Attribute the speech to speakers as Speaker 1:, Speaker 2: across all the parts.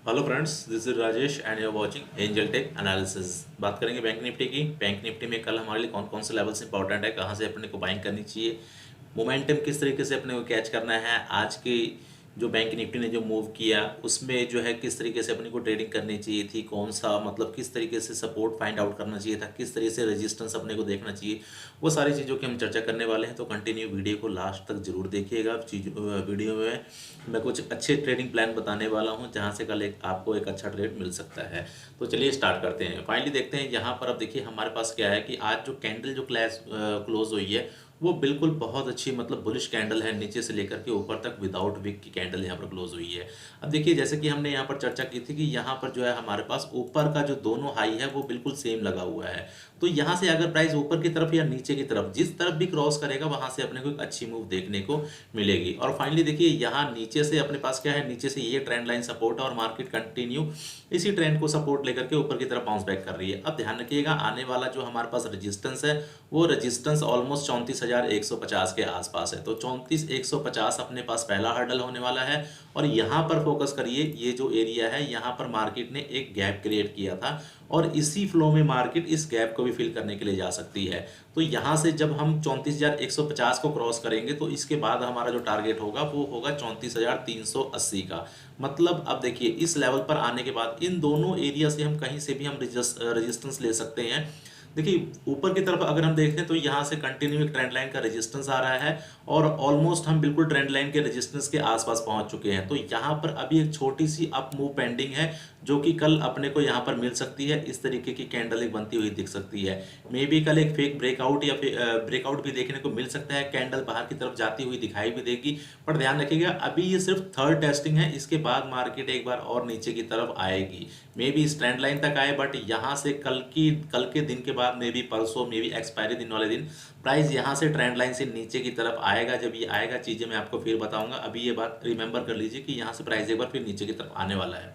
Speaker 1: Hello friends, this is Rajesh and you are watching Angel tech analysis. बात करेंगे bank Nifty की। Bank Nifty में कल हमारे लिए कौन कौन से लेवल्स इंपॉर्टेंट है, कहाँ से अपने को बाइंग करनी चाहिए, मोमेंटम किस तरीके से अपने को कैच करना है, आज की जो बैंक निफ्टी ने जो मूव किया उसमें जो है किस तरीके से अपने को ट्रेडिंग करनी चाहिए थी, कौन सा मतलब किस तरीके से सपोर्ट फाइंड आउट करना चाहिए था, किस तरीके से रेजिस्टेंस अपने को देखना चाहिए, वो सारी चीज़ों की हम चर्चा करने वाले हैं। तो कंटिन्यू वीडियो को लास्ट तक जरूर देखिएगा। वीडियो में मैं कुछ अच्छे ट्रेडिंग प्लान बताने वाला हूं जहां से कल आपको एक अच्छा ट्रेड मिल सकता है। तो चलिए स्टार्ट करते हैं। फाइनली देखते हैं यहाँ पर। अब देखिए हमारे पास क्या है कि आज जो कैंडल जो क्लोज हुई है वो बिल्कुल बहुत अच्छी मतलब बुलिश कैंडल है, नीचे से लेकर के ऊपर तक विदाउट विक की कैंडल यहाँ पर क्लोज हुई है। अब देखिए जैसे कि हमने यहाँ पर चर्चा की थी कि यहाँ पर जो है हमारे पास ऊपर का जो दोनों हाई है वो बिल्कुल सेम लगा हुआ है। तो यहाँ से अगर प्राइस ऊपर की तरफ या नीचे की तरफ जिस तरफ भी क्रॉस करेगा वहां से अपने को एक अच्छी मूव देखने को मिलेगी। और फाइनली देखिए यहाँ नीचे से अपने पास क्या है, नीचे से ये ट्रेंड लाइन सपोर्ट है और मार्केट कंटिन्यू इसी ट्रेंड को सपोर्ट लेकर के ऊपर की तरफ बाउंस बैक कर रही है। अब ध्यान रखिएगा आने वाला जो हमारे पास रेजिस्टेंस है वो रेजिस्टेंस ऑलमोस्ट 34,150 के आसपास है। तो 34,150 अपने पास पहला हर्डल होने वाला है। और यहाँ पर फोकस करिए, ये जो एरिया है यहाँ पर मार्केट ने एक गैप क्रिएट किया था और इसी फ्लो में मार्केट इस गैप को भी फिल करने के लिए जा सकती है। तो यहाँ से जब हम 34,150 को क्रॉस करेंगे तो इसके बाद हमारा जो टारगेट होगा वो होगा 34,380 का। मतलब अब देखिए इस लेवल पर आने के बाद इन दोनों एरिया से हम कहीं से भी हम रेजिस्टेंस ले सकते हैं। देखिए ऊपर की तरफ अगर हम देखें तो यहाँ से कंटिन्यू एक ट्रेंड लाइन का रेजिस्टेंस आ रहा है और ऑलमोस्ट हम बिल्कुल ट्रेंड लाइन के रेजिस्टेंस के आसपास पहुंच चुके हैं। तो यहाँ पर अभी एक छोटी सी अप मूव पेंडिंग है जो कि कल अपने को यहाँ पर मिल सकती है। इस तरीके की कैंडल एक बनती हुई दिख सकती है। मे बी कल एक फेक ब्रेकआउट या ब्रेकआउट भी देखने को मिल सकता है। कैंडल बाहर की तरफ जाती हुई दिखाई भी देगी, पर ध्यान रखिएगा अभी ये सिर्फ थर्ड टेस्टिंग है। इसके बाद मार्केट एक बार और नीचे की तरफ आएगी, मे बी इस ट्रेंड लाइन तक आए, बट यहाँ से कल के दिन के बाद मे बी परसों मे बी एक्सपायरी दिन वाले दिन प्राइस यहाँ से ट्रेंड लाइन से नीचे की तरफ आएगा। जब ये आएगा चीजें मैं आपको फिर बताऊंगा। अभी ये बात रिमेंबर कर लीजिए कि यहाँ से प्राइस एक बार फिर नीचे की तरफ आने वाला है।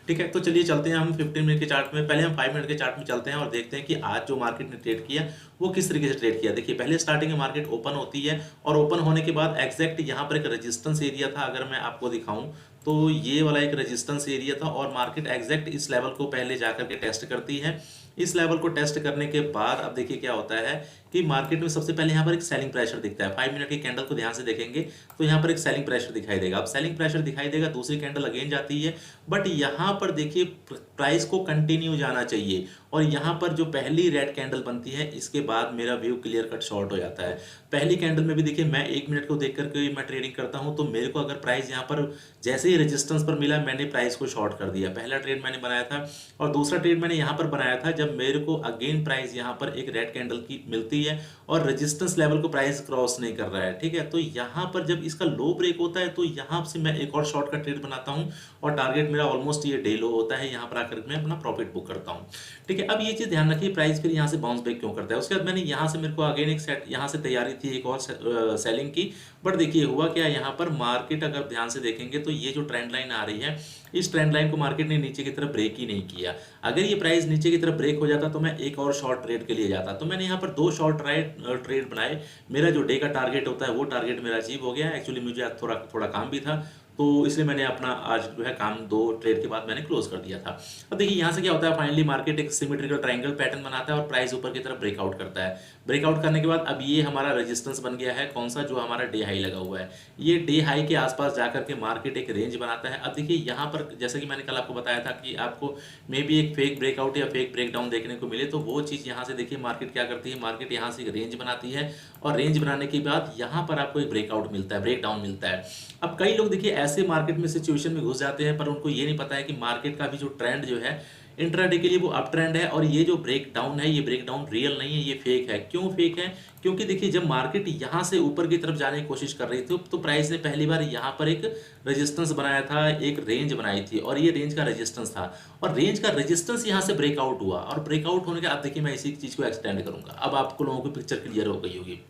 Speaker 1: ठीक है, तो चलिए चलते हैं हम 15 मिनट के चार्ट में। पहले हम 5 मिनट के चार्ट में चलते हैं और देखते हैं कि आज जो मार्केट ने ट्रेड किया वो किस तरीके से ट्रेड किया। देखिए पहले स्टार्टिंग में मार्केट ओपन होती है और ओपन होने के बाद एग्जैक्ट यहाँ पर एक रेजिस्टेंस एरिया था। अगर मैं आपको दिखाऊं तो ये वाला एक रेजिस्टेंस एरिया था और मार्केट एग्जैक्ट इस लेवल को पहले जाकर के टेस्ट करती है। इस लेवल को टेस्ट करने के बाद अब देखिए क्या होता है कि मार्केट में सबसे पहले यहाँ पर एक सेलिंग प्रेशर दिखता है। 5 मिनट की कैंडल को ध्यान से देखेंगे तो यहाँ पर एक सेलिंग प्रेशर दिखाई देगा। अब सेलिंग प्रेशर दिखाई देगा, दूसरी कैंडल अगेन जाती है, बट यहाँ पर देखिए प्राइस को कंटिन्यू जाना चाहिए। और यहाँ पर जो पहली रेड कैंडल बनती है इसके बाद मेरा व्यू क्लियर कट शॉर्ट हो जाता है। पहली कैंडल में भी देखिए मैं 1 मिनट को देख करके मैं ट्रेडिंग करता हूँ, तो मेरे को अगर प्राइस यहाँ पर जैसे ही रेजिस्टेंस पर मिला मैंने प्राइस को शॉर्ट कर दिया। पहला ट्रेड मैंने बनाया था और दूसरा ट्रेड मैंने यहाँ पर बनाया था जब मेरे को अगेन प्राइस यहाँ पर एक रेड कैंडल की मिलती है और रेजिस्टेंस लेवल को प्राइस क्रॉस नहीं कर रहा है। ठीक है, तो यहाँ पर जब इसका लो ब्रेक होता है तो यहाँ से मैं एक और शॉर्ट का ट्रेड बनाता हूँ और टारगेट मेरा ऑलमोस्ट ये डे लो होता है। यहाँ पर आकर मैं अपना प्रॉफिट बुक करता हूँ। ठीक है, अब ये चीज ध्यान रखिए प्राइस फिर यहाँ से बाउंस बैक क्यों करता है। उसके बाद मैंने यहाँ से मेरे को अगेन एक सेट यहाँ से तैयारी थी एक और सेलिंग की, बट देखिए हुआ क्या यहाँ पर मार्केट अगर ध्यान से देखेंगे तो ये जो ट्रेंड लाइन आ रही है इस ट्रेंड लाइन को मार्केट ने नीचे की तरफ ब्रेक ही नहीं किया। अगर ये प्राइस नीचे की तरफ ब्रेक हो जाता तो मैं एक और शॉर्ट ट्रेड के लिए जाता। तो मैंने यहाँ पर 2 शॉर्ट ट्रेड बनाए। मेरा जो डे का टारगेट होता है वो टारगेट मेरा अचीव हो गया। एक्चुअली मुझे आज थोड़ा थोड़ा काम भी था तो इसलिए मैंने अपना आज जो है काम 2 ट्रेड के बाद मैंने क्लोज कर दिया था। अब देखिए यहाँ से क्या होता है, फाइनली मार्केट एक सिमेट्रिकल ट्रायंगल पैटर्न बनाता है और प्राइस ऊपर की तरफ ब्रेकआउट करता है। ब्रेकआउट करने के बाद अब ये हमारा रेजिस्टेंस बन गया है, कौन सा, जो हमारा डे हाई लगा हुआ है। ये डे हाई के आसपास जाकर के मार्केट एक रेंज बनाता है। अब देखिए यहाँ पर जैसे कि मैंने कल आपको बताया था कि आपको मे बी एक फेक ब्रेकआउट या फेक ब्रेकडाउन देखने को मिले, तो वो चीज़ यहाँ से देखिए मार्केट क्या करती है, मार्केट यहाँ से एक रेंज बनाती है और रेंज बनाने के बाद यहाँ पर आपको एक ब्रेकआउट मिलता है, ब्रेकडाउन मिलता है। अब कई लोग देखिए ऐसे मार्केट में सिचुएशन में घुस जाते हैं पर उनको ये नहीं पता है कि मार्केट का भी जो ट्रेंड जो है इंट्राडे के लिए वो अप ट्रेंड है और ये जो ब्रेक डाउन है ये ब्रेक डाउन रियल नहीं है, ये फेक है। क्यों फेक है? क्योंकि देखिए जब मार्केट यहाँ से ऊपर की तरफ जाने की कोशिश कर रही थी तो प्राइस ने पहली बार यहाँ पर एक रेजिस्टेंस बनाया था, एक रेंज बनाई थी और ये रेंज का रेजिस्टेंस था और रेंज का रेजिस्टेंस यहाँ से ब्रेकआउट हुआ और ब्रेकआउट होने के बाद देखिए मैं इसी चीज को एक्सटेंड करूंगा। अब आपको लोगों की पिक्चर क्लियर हो गई होगी।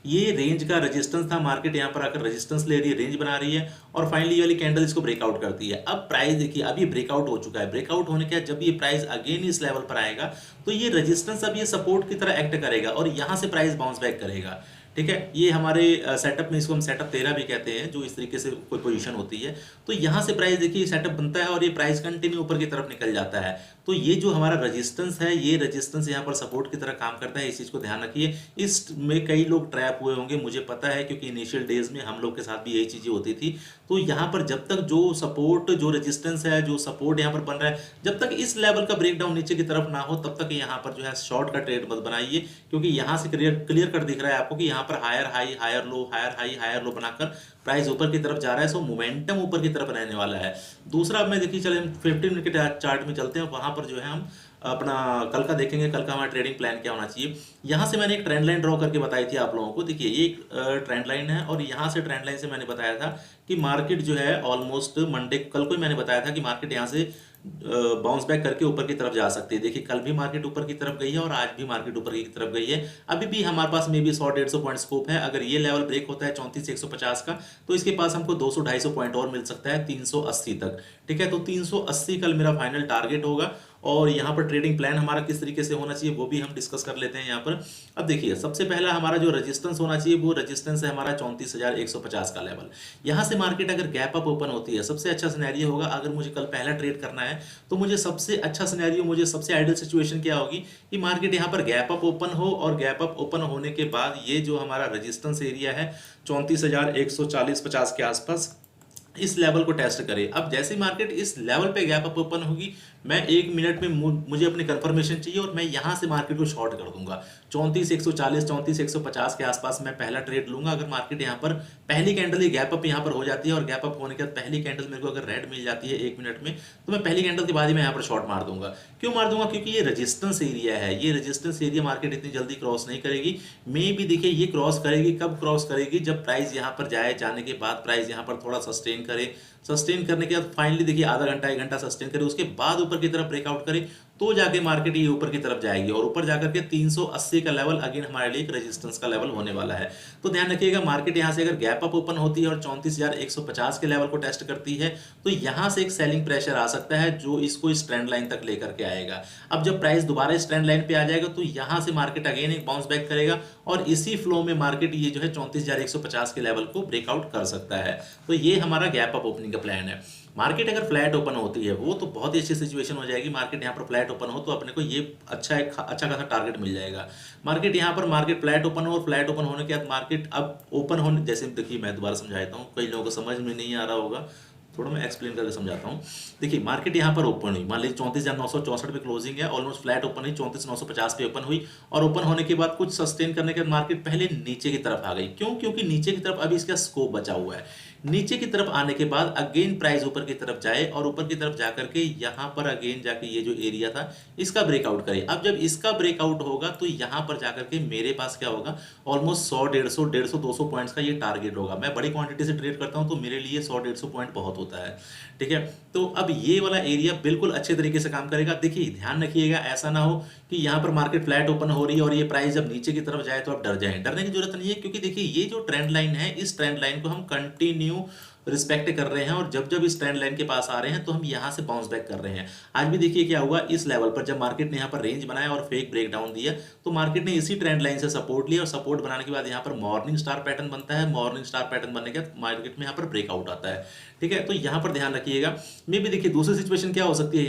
Speaker 1: ये रेंज का रेजिस्टेंस था, मार्केट यहाँ पर आकर रेजिस्टेंस ले रही है, रेंज बना रही है और फाइनली ये वाली कैंडल इसको ब्रेकआउट करती है। अब प्राइस देखिए अब ये ब्रेकआउट हो चुका है। ब्रेकआउट होने के बाद जब ये प्राइस अगेन इस लेवल पर आएगा तो ये रेजिस्टेंस अब ये सपोर्ट की तरह एक्ट करेगा और यहाँ से प्राइस बाउंस बैक करेगा। ठीक है, ये हमारे सेटअप में इसको हम सेटअप 13 भी कहते हैं, जो इस तरीके से कोई पोजीशन होती है। तो यहाँ से प्राइस देखिए सेटअप बनता है और ये प्राइस कंटिन्यू ऊपर की तरफ निकल जाता है। तो ये जो हमारा रेजिस्टेंस है, ये रेजिस्टेंस यहाँ पर सपोर्ट की तरह काम करता है, इस चीज़ को ध्यान रखिए। इसमें कई लोग ट्रैप हुए होंगे, मुझे पता है, क्योंकि इनिशियल डेज में हम लोग के साथ भी यही चीज़ें होती थी। तो यहाँ पर जब तक जो सपोर्ट, जो रेजिस्टेंस है, जो सपोर्ट यहाँ पर बन रहा है, जब तक इस लेवल का ब्रेकडाउन नीचे की तरफ ना हो, तब तक यहाँ पर जो है शॉर्ट का ट्रेड मत बनाइए, क्योंकि यहाँ से क्लियर कट दिख रहा है आपको कि यहाँ पर higher high, higher low, higher high, higher low बनाकर प्राइस ऊपर की तरफ जा रहा है। सो मोमेंटम ऊपर की तरफ रहने वाला है। दूसरा, अब मैं देखिए चले 15 मिनट के चार्ट में चलते हैं, वहां पर जो है हम अपना कल का देखेंगे, कल का हमारा ट्रेडिंग प्लान क्या होना चाहिए। यहाँ से मैंने एक ट्रेंड लाइन ड्रॉ करके बताई थी आप लोगों को। देखिए ये एक ट्रेंड लाइन है और यहाँ से ट्रेंड लाइन से मैंने बताया था कि मार्केट जो है ऑलमोस्ट मंडे, कल को ही मैंने बताया था कि मार्केट यहाँ से बाउंस बैक करके ऊपर की तरफ जा सकती है। देखिए कल भी मार्केट ऊपर की तरफ गई है और आज भी मार्केट ऊपर की तरफ गई है। अभी भी हमारे पास में भी 100-150 पॉइंट स्कोप है। अगर ये लेवल ब्रेक होता है 34,150 का, तो इसके पास हमको 200-250 पॉइंट और मिल सकता है 380 तक। ठीक है, तो 380 कल मेरा फाइनल टारगेट होगा। और यहाँ पर ट्रेडिंग प्लान हमारा किस तरीके से होना चाहिए वो भी हम डिस्कस कर लेते हैं यहाँ पर। अब देखिए सबसे पहला हमारा जो रेजिस्टेंस होना चाहिए, वो रेजिस्टेंस है हमारा 34,150 का लेवल। यहाँ से मार्केट अगर गैप अप ओपन होती है, सबसे अच्छा सिनेरियो होगा, अगर मुझे कल पहला ट्रेड करना है तो मुझे सबसे अच्छा सिनेरियो, मुझे सबसे आइडियल सिचुएशन क्या होगी कि मार्केट यहाँ पर गैप अप ओपन हो और गैप अप ओपन होने के बाद ये जो हमारा रेजिस्टेंस एरिया है 34,140-50 के आसपास, इस लेवल को टेस्ट करे। अब जैसे मार्केट इस लेवल पे गैप अप ओपन होगी, मैं 1 मिनट में मुझे अपनी कंफर्मेशन चाहिए और मैं यहां से मार्केट को शॉर्ट कर दूंगा 34,140, 34,150 के आसपास मैं पहला ट्रेड लूंगा। अगर मार्केट यहां पर पहली कैंडल ही गैप अप यहां पर हो जाती है और गैप अप होने के बाद पहली कैंडल मेरे को अगर रेड मिल जाती है 1 मिनट में, तो मैं पहली कैंडल के बाद ही मैं यहां पर शॉर्ट मार दूंगा। क्यों मार दूंगा? क्योंकि ये रेजिस्टेंस एरिया है, ये रेजिस्टेंस एरिया मार्केट इतनी जल्दी क्रॉस नहीं करेगी। मे भी देखिए ये क्रॉस करेगी, कब क्रॉस करेगी? जब प्राइस यहां पर जाए, जाने के बाद प्राइस यहां पर थोड़ा सस्टेन करे, सस्टेन करने के बाद फाइनली देखिए आधा घंटा 1 घंटा सस्टेन करे, उसके बाद ऊपर की तरफ ब्रेकआउट करे, तो जाके मार्केट ये ऊपर की तरफ जाएगी और ऊपर जाकर के 380 का लेवल अगेन हमारे लिए एक रेजिस्टेंस का लेवल होने वाला है। तो ध्यान रखिएगा, मार्केट यहां से अगर गैप अप ओपन होती है और 34,150 के लेवल को टेस्ट करती है, तो यहां से एक सेलिंग प्रेशर आ सकता है जो इसको इस ट्रेंड लाइन तक लेकर के आएगा। अब जब प्राइस दोबारा इस ट्रेंड लाइन पे आ जाएगा, तो यहां से मार्केट अगेन एक बाउंस बैक करेगा और इसी फ्लो में मार्केट ये जो है 34,150 के लेवल को ब्रेकआउट कर सकता है। तो ये हमारा गैप अप ओपनिंग का प्लान है। मार्केट अगर फ्लैट ओपन होती है, वो तो बहुत ही अच्छी सिचुएशन हो जाएगी। मार्केट यहाँ पर फ्लैट ओपन हो तो अपने को ये अच्छा खासा टारगेट मिल जाएगा। मार्केट यहाँ पर मार्केट फ्लैट ओपन हो और फ्लैट ओपन होने के बाद मार्केट अब ओपन होने, जैसे देखिए मैं दोबारा समझाता हूँ, कई लोगों को समझ में नहीं आ रहा होगा, थोड़ा मैं एक्सप्लेन करके समझाता हूँ। देखिए मार्केट यहाँ पर ओपन हुई, मान लीजिए 34,964 पे क्लोजिंग है, ऑलमोस्ट फ्लैट ओपन हुई, 34,950 पे ओपन हुई और ओपन होने के बाद कुछ सस्टेन करने के बाद मार्केट पहले नीचे की तरफ आ गई। क्यों? क्योंकि नीचे की तरफ अभी इसका स्कोप बचा हुआ है। नीचे की तरफ आने के बाद अगेन प्राइस ऊपर की तरफ जाए और ऊपर की तरफ जाकर के यहाँ पर अगेन जाके ये जो एरिया था इसका ब्रेकआउट करे। अब जब इसका ब्रेकआउट होगा तो यहाँ पर जाकर के मेरे पास क्या होगा, ऑलमोस्ट 100, 200 पॉइंट्स का ये टारगेट होगा। मैं बड़ी क्वांटिटी से ट्रेड करता हूँ तो मेरे लिए 100-150 पॉइंट बहुत होता है। ठीक है, तो अब ये वाला एरिया बिल्कुल अच्छे तरीके से काम करेगा। देखिए ध्यान रखिएगा, ऐसा ना हो कि यहाँ पर मार्केट फ्लैट ओपन हो रही है और ये प्राइस जब नीचे की तरफ जाए तो आप डर जाएं। डरने की जरूरत नहीं है, क्योंकि देखिए ये जो ट्रेंड लाइन है, इस ट्रेंड लाइन को हम कंटिन्यू रिस्पेक्ट कर रहे हैं और जब जब इस ट्रेंड लाइन के पास आ रहे हैं तो हम यहां से बाउंस बैक कर रहे हैं। आज भी देखिए क्या हुआ, इस लेवल पर जब मार्केट ने यहां पर रेंज बनाया और फेक ब्रेकडाउन दिया, तो मार्केट ने इसी ट्रेंड लाइन से सपोर्ट लिया और सपोर्ट बनाने के बाद यहां पर मॉर्निंग स्टार पैटर्न बनता है। मॉर्निंग स्टार पैटर्न बनने के बाद मार्केट में यहां पर ब्रेकआउट आता है। ठीक है, तो यहां पर ध्यान रखिएगा। मे भी देखिए दूसरी सिचुएशन क्या हो सकती है,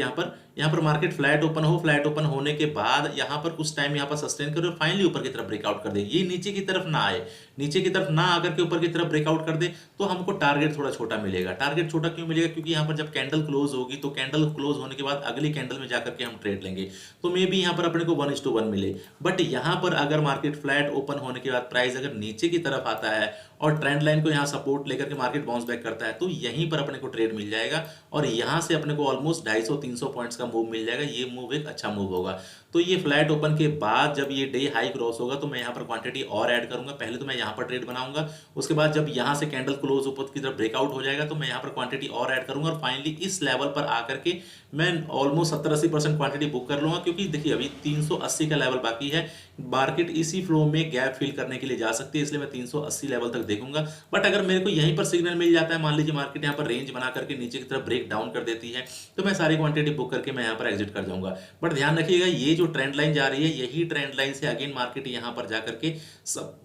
Speaker 1: यहाँ पर मार्केट फ्लैट ओपन हो, फ्लैट ओपन होने के बाद यहाँ पर कुछ टाइम यहाँ पर सस्टेन करे और फाइनली ऊपर की तरफ ब्रेकआउट कर दे। ये नीचे की तरफ ना आए, नीचे की तरफ ना आकर के ऊपर की तरफ ब्रेकआउट कर दे, तो हमको टारगेट थोड़ा छोटा मिलेगा। टारगेट छोटा क्यों मिलेगा? क्योंकि यहाँ पर जब कैंडल क्लोज होगी तो कैंडल क्लोज होने के बाद अगली कैंडल में जाकर के हम ट्रेड लेंगे, तो मे बी यहाँ पर अपने को 1:1 मिले। बट यहाँ पर अगर मार्केट फ्लैट ओपन होने के बाद प्राइस अगर नीचे की तरफ आता है और ट्रेंड लाइन को यहाँ सपोर्ट लेकर के मार्केट बाउंस बैक करता है, तो यहीं पर अपने को ट्रेड मिल जाएगा और यहाँ से अपने को ऑलमोस्ट 250-300 पॉइंट्स का मूव मिल जाएगा। ये मूव एक अच्छा मूव होगा। तो ये फ्लैट ओपन के बाद जब ये डे हाई क्रॉस होगा तो मैं यहाँ पर क्वांटिटी और ऐड करूंगा। पहले तो मैं यहाँ पर ट्रेड बनाऊंगा, उसके बाद जब यहाँ से कैंडल क्लोज ऊपर की तरफ ब्रेकआउट हो जाएगा तो मैं यहाँ पर क्वांटिटी और ऐड करूंगा और फाइनली इस लेवल पर आकर के मैं ऑलमोस्ट 70-80% क्वांटिटी बुक कर लूंगा। क्योंकि देखिए अभी 380 का लेवल बाकी है, मार्केट इसी फ्लो में गैप फिल करने के लिए जा सकती है, इसलिए मैं 380 लेवल तक देखूंगा। बट अगर मेरे को यहीं पर सिग्नल मिल जाता है, मान लीजिए मार्केट यहाँ पर रेंज बना करके नीचे की तरफ ब्रेक डाउन कर देती है, तो मैं सारी क्वांटिटी बुक करके मैं यहाँ पर एग्जिट कर जाऊंगा। बट ध्यान रखिएगा, ये जो ट्रेंड लाइन जा रही है, यही ट्रेंड लाइन से अगेन मार्केट यहाँ पर जाकर के सब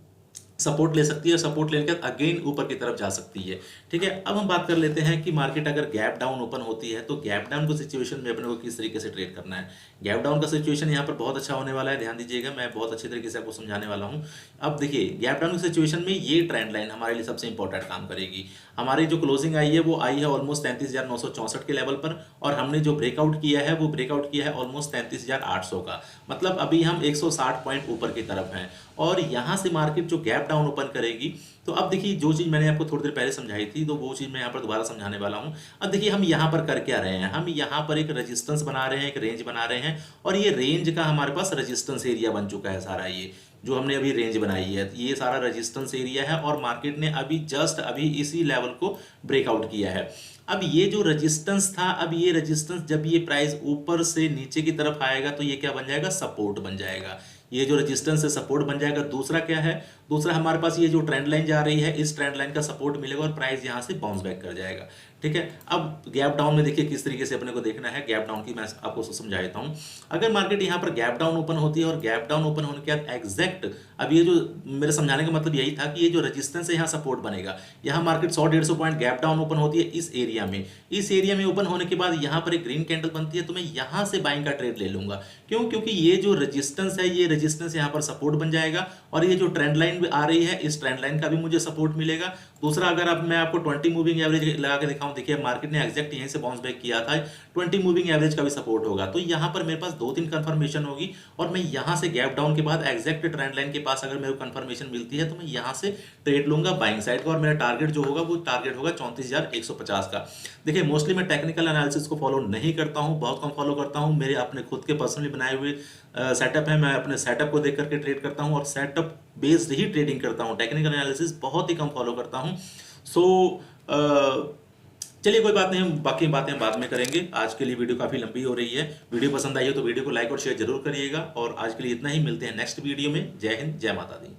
Speaker 1: सपोर्ट ले सकती है, सपोर्ट लेने के बाद अगेन ऊपर की तरफ जा सकती है। ठीक है, अब हम बात कर लेते हैं कि मार्केट अगर गैप डाउन ओपन होती है तो गैप डाउन की सिचुएशन में अपने को किस तरीके से ट्रेड करना है। गैप डाउन का सिचुएशन यहाँ पर बहुत अच्छा होने वाला है, ध्यान दीजिएगा, मैं बहुत अच्छे तरीके से आपको समझाने वाला हूँ। अब देखिए गैप डाउन की सिचुएशन में ये ट्रेंड लाइन हमारे लिए सबसे इंपॉर्टेंट काम करेगी। हमारी जो क्लोजिंग आई है वो आई है ऑलमोस्ट 33,964 के लेवल पर, और हमने जो ब्रेकआउट किया है वो ब्रेकआउट किया है ऑलमोस्ट 33,800 का, मतलब अभी हम 160 पॉइंट ऊपर की तरफ हैं। और यहाँ से मार्केट जो गैप डाउन ओपन करेगी, तो अब देखिए जो चीज़ मैंने आपको थोड़ी देर पहले समझाई थी तो वो चीज़ मैं यहाँ पर दोबारा समझाने वाला हूँ। अब देखिए हम यहाँ पर कर क्या रहे हैं, हम यहाँ पर एक रेजिस्टेंस बना रहे हैं, एक रेंज बना रहे हैं, और ये रेंज का हमारे पास रेजिस्टेंस एरिया बन चुका है सारा। ये जो हमने अभी रेंज बनाई है ये सारा रेजिस्टेंस एरिया है, और मार्केट ने अभी जस्ट अभी इसी लेवल को ब्रेकआउट किया है। अब ये जो रेजिस्टेंस था, अब ये रेजिस्टेंस जब ये प्राइस ऊपर से नीचे की तरफ आएगा तो ये क्या बन जाएगा, सपोर्ट बन जाएगा। ये जो रेजिस्टेंस है सपोर्ट बन जाएगा। दूसरा क्या है, दूसरा हमारे पास ये जो ट्रेंड लाइन जा रही है, इस ट्रेंड लाइन का सपोर्ट मिलेगा और प्राइस यहाँ से बाउंस बैक कर जाएगा। ठीक है, अब गैप डाउन में देखिए किस तरीके से अपने को देखना है। गैप डाउन की मैं आपको समझा देता हूँ। अगर मार्केट यहाँ पर गैप डाउन ओपन होती है और गैप डाउन ओपन होने के बाद एग्जैक्ट, अब ये जो मेरे समझाने का मतलब यही था कि ये जो रेजिस्टेंस है यहाँ सपोर्ट बनेगा, यहाँ market 100-150 point gap down open होती है इस एरिया में। इस एरिया में ओपन होने के बाद यहाँ पर एक ग्रीन कैंडल बनती है, तो मैं यहाँ से बाइंग का ट्रेड ले लूंगा। क्यों? क्योंकि ये जो रेजिस्टेंस है, ये रेजिस्टेंस यहाँ पर सपोर्ट बन जाएगा, और ये जो ट्रेंड लाइन आ रही है, इस ट्रेंड लाइन का भी मुझे सपोर्ट मिलेगा। दूसरा, अगर अब मैं आपको 20 मूविंग एवरेज लगा के दिखाऊं, देखिए मार्केट ने एग्जैक्ट यहीं से बाउंस बैक किया था, 20 मूविंग एवरेज का भी सपोर्ट होगा। तो यहाँ पर मेरे पास 2-3 कंफर्मेशन होगी, और मैं यहाँ से गैप डाउन के बाद एग्जैक्ट ट्रेंड लाइन के पास अगर मेरे को कंफर्मेशन मिलती है तो मैं यहाँ से ट्रेड लूंगा बाइंग साइड का, और मेरा टारगेट जो होगा वो टारगेट होगा 34,150 का। देखिए मोस्टली मैं टेक्निकल एनालिसिस को फॉलो नहीं करता हूँ, बहुत कम फॉलो करता हूँ। मेरे अपने खुद के पर्सनली बनाए हुए सेटअप है, मैं अपने सेटअप को देख करके ट्रेड करता हूँ और सेटअप बेस्ड ही ट्रेडिंग करता हूँ। टेक्निकल एनालिसिस बहुत ही कम फॉलो करता हूँ। चलिए कोई बात नहीं, हम बाकी बातें बाद में करेंगे। आज के लिए वीडियो काफ़ी लंबी हो रही है। वीडियो पसंद आई हो तो वीडियो को लाइक और शेयर जरूर करिएगा, और आज के लिए इतना ही। मिलते हैं नेक्स्ट वीडियो में। जय हिंद, जय माता दी।